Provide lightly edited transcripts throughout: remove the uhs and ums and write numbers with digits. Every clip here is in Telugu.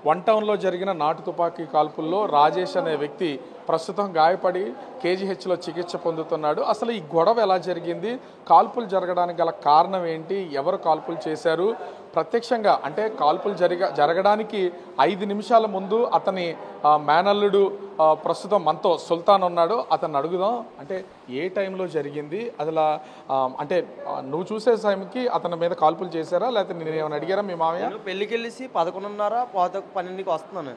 వన్ టౌన్లో జరిగిన నాటు తుపాకీ కాల్పుల్లో రాజేష్ అనే వ్యక్తి ప్రస్తుతం గాయపడి కేజీహెచ్లో చికిత్స పొందుతున్నాడు. అసలు ఈ గొడవ ఎలా జరిగింది, కాల్పులు జరగడానికి గల కారణం ఏంటి, ఎవరు కాల్పులు చేశారు, ప్రత్యక్షంగా అంటే కాల్పులు జరగడానికి 5 నిమిషాల ముందు అతని మేనల్లుడు ప్రస్తుతం మనతో సుల్తాన్ ఉన్నాడు. అతన్ని అడుగుదాం, అంటే ఏ టైంలో జరిగింది అసలు, అంటే నువ్వు చూసే టైంకి అతని మీద కాల్పులు చేశారా లేకపోతే నేను ఏమైనా అడిగారా మీ మామయ్య? పెళ్ళికి వెళ్ళేసి 11:30 12కి వస్తున్నాను.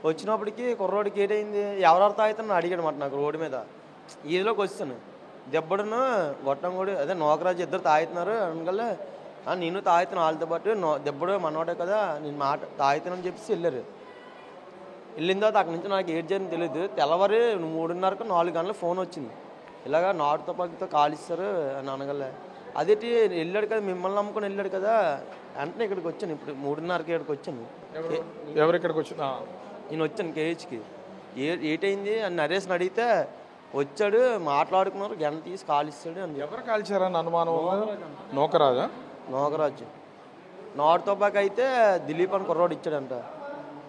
వచ్చినప్పటికి కుర్రోడికి ఏటైంది, ఎవరెవరు తాగుతాను అడిగాడు మాట నాకు రోడ్డు మీద. ఈదిలోకి వస్తాను, దెబ్బడును గొట్టం కూడా అదే నోకరాజు ఇద్దరు తాగుతున్నారు అనగల, నేను తాగుతాను వాళ్ళతో పాటు, దెబ్బడు మనవాడే కదా నేను మాట తాగుతానని చెప్పేసి వెళ్ళారు. వెళ్ళిన తర్వాత అక్కడి నుంచి నాకు ఏడు జరిగింది తెలియదు. తెల్లవారి 3:30కు 4 గంటల ఫోన్ వచ్చింది, ఇలాగా నాటు తుపాకీతో కాలిస్తారు అని అనగలే. అదేంటి వెళ్ళాడు కదా, మిమ్మల్ని నమ్ముకొని వెళ్ళాడు కదా అంటే ఇక్కడికి వచ్చాను. ఇప్పుడు 3:30కి ఇక్కడికి వచ్చాను. ఎవరు ఇక్కడికి వచ్చిందా? నేను వచ్చాను కేహెచ్కి. ఏటైంది అని నరేష్ని అడిగితే వచ్చాడు, మాట్లాడుకున్నారు, గంట తీసి కాలిస్తాడు అని. ఎవరు కాల్చారని అనుమానం? నోకరాజా? నోకరాజు. నాటు తుపాకీ అయితే దిలీప్ అని కుర్రోడు ఇచ్చాడంట.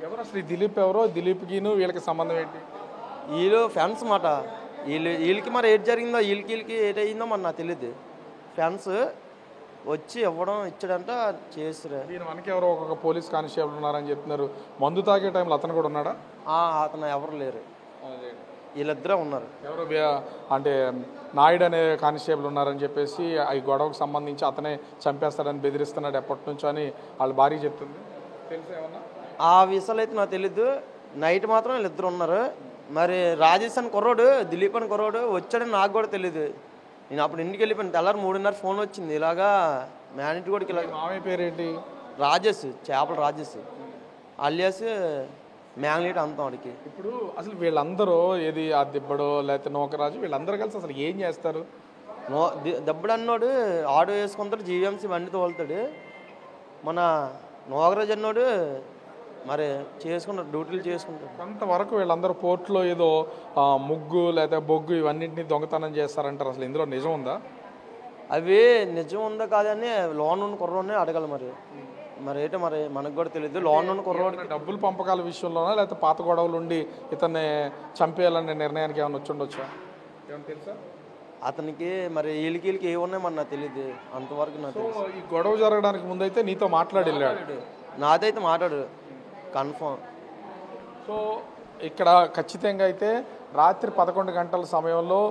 ఎవరు అసలు? దిలీప్ ఎవరో? దిలీప్కి వీళ్ళకి సంబంధం ఏంటి? వీళ్ళు ఫ్యాన్స్ మాట. వీళ్ళకి మరి ఏది జరిగిందో, వీళ్ళకి ఏటయిందో మరి నాకు తెలియదు. ఫ్యాన్స్ వచ్చి ఇవ్వడం ఇచ్చాడంట చేస్తారు. దీని మనకి ఎవరో ఒక పోలీస్ కానిస్టేబుల్ ఉన్నారని చెప్తున్నారు. మందు తాగే టైంలో అతను కూడా ఉన్నాడా? అతను ఎవరు లేరు, వీళ్ళిద్దరే ఉన్నారు. ఎవరు అంటే నాయుడు అనే కానిస్టేబుల్ ఉన్నారని చెప్పేసి ఈ గొడవకు సంబంధించి అతనే చంపేస్తాడని బెదిరిస్తున్నాడు ఎప్పటి నుంచో అని వాళ్ళ భార్య చెప్తుంది. తెలుసా ఏమన్నా? ఆ విషయాలు అయితే నాకు తెలీదు. నైట్ మాత్రం వీళ్ళిద్దరు ఉన్నారు. మరి రాజేష్ అని కుర్రోడు, దిలీప్ అని కుర్రోడు వచ్చాడని నాకు కూడా తెలీదు. నేను అప్పుడు ఇంటికి వెళ్ళిపోయాను. తెల్లారి 3:30 ఫోన్ వచ్చింది, ఇలాగా మేనేజ్ కూడా ఇలా. మామయ్య పేరేంటి? రాజేష్, చేపల రాజేష్ అలియాస్ మ్యాంగ్లీట్ అంతాం వాడికి. ఇప్పుడు అసలు వీళ్ళందరూ ఏది ఆ దిబ్బడో లేకపోతే నోకరాజు వీళ్ళందరూ కలిసి అసలు ఏం చేస్తారు? దెబ్బడు అన్నోడు ఆటో వేసుకుంటాడు, జీవీఎంసీ బండి తోలుతాడు. మన నోకరాజు అన్నోడు మరి చేసుకుంటారు, డ్యూటీలు చేసుకుంటారు. కొంతవరకు వీళ్ళందరూ పోర్టులో ఏదో ముగ్గు లేదా బొగ్గు ఇవన్నింటినీ దొంగతనం చేస్తారంటారు. అసలు ఇందులో నిజం ఉందా? అవి నిజం ఉందా కాదని లోన్ ఉన్న కుర్రోనే అడగాలి. మరి ఏంటో మరి మనకు కూడా తెలియదు. లోన్ ఉన్న కుర్రోడికి డబ్బులు పంపకాల విషయంలోనా లేకపోతే పాత గొడవలు ఉండి ఇతన్ని చంపేయాలనే నిర్ణయానికి ఏమైనా వచ్చుండొచ్చా? ఏమైనా తెలుసా అతనికి? మరి వీళ్ళకి ఏమున్నాయి మరి నాకు తెలియదు, అంతవరకు నాకు. ఈ గొడవ జరగడానికి ముందైతే నీతో మాట్లాడి వెళ్ళాడు? నాదైతే మాట్లాడు కన్ఫర్మ్. సో ఇక్కడ ఖచ్చితంగా అయితే రాత్రి 11 గంటల సమయంలో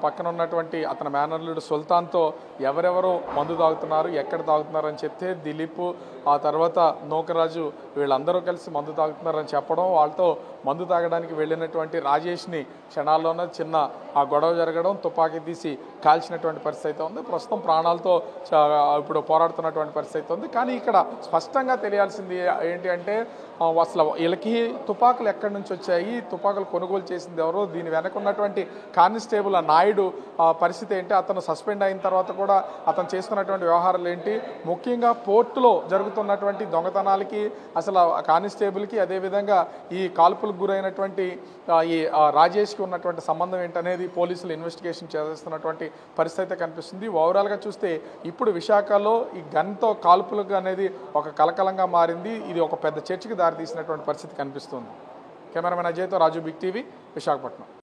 పక్కన ఉన్నటువంటి అతని మేనల్లుడు సుల్తాన్తో ఎవరెవరు మందు తాగుతున్నారు, ఎక్కడ తాగుతున్నారు అని చెప్తే దిలీప్, ఆ తర్వాత నోకరాజు వీళ్ళందరూ కలిసి మందు తాగుతున్నారని చెప్పడం, వాళ్ళతో మందు తాగడానికి వెళ్ళినటువంటి రాజేష్ని క్షణాల్లోనే చిన్న ఆ గొడవ జరగడం, తుపాకీ తీసి కాల్చినటువంటి పరిస్థితి అయితే ఉంది. ప్రస్తుతం ప్రాణాలతో ఇప్పుడు పోరాడుతున్నటువంటి పరిస్థితి ఉంది. కానీ ఇక్కడ స్పష్టంగా తెలియాల్సింది ఏంటి అంటే అసలు వీళ్ళకి తుపాకులు ఎక్కడి నుంచి వచ్చాయి, తుపాకులు కొనుగోలు చేసింది ఎవరు, దీని వెనక ఉన్నటువంటి కానిస్టేబుల్ ఆ నాయుడు పరిస్థితి ఏంటి, అతను సస్పెండ్ అయిన తర్వాత కూడా అతను చేస్తున్నటువంటి వ్యవహారాలు ఏంటి, ముఖ్యంగా పోర్టులో జరుగుతున్నటువంటి దొంగతనాలకి అసలు కానిస్టేబుల్కి అదేవిధంగా ఈ కాల్పులకు గురైనటువంటి ఈ రాజేష్కి ఉన్నటువంటి సంబంధం ఏంటనేది పోలీసులు ఇన్వెస్టిగేషన్ చేస్తున్నటువంటి పరిస్థితి కనిపిస్తుంది. ఓవరాల్గా చూస్తే ఇప్పుడు విశాఖలో ఈ గన్తో కాల్పులకు అనేది ఒక కలకలంగా మారింది. ఇది ఒక పెద్ద చర్చకి దారితీసినటువంటి పరిస్థితి కనిపిస్తుంది. కెమెరామెన్ అజయ్తో రాజు, బిగ్ టీవీ, విశాఖపట్నం.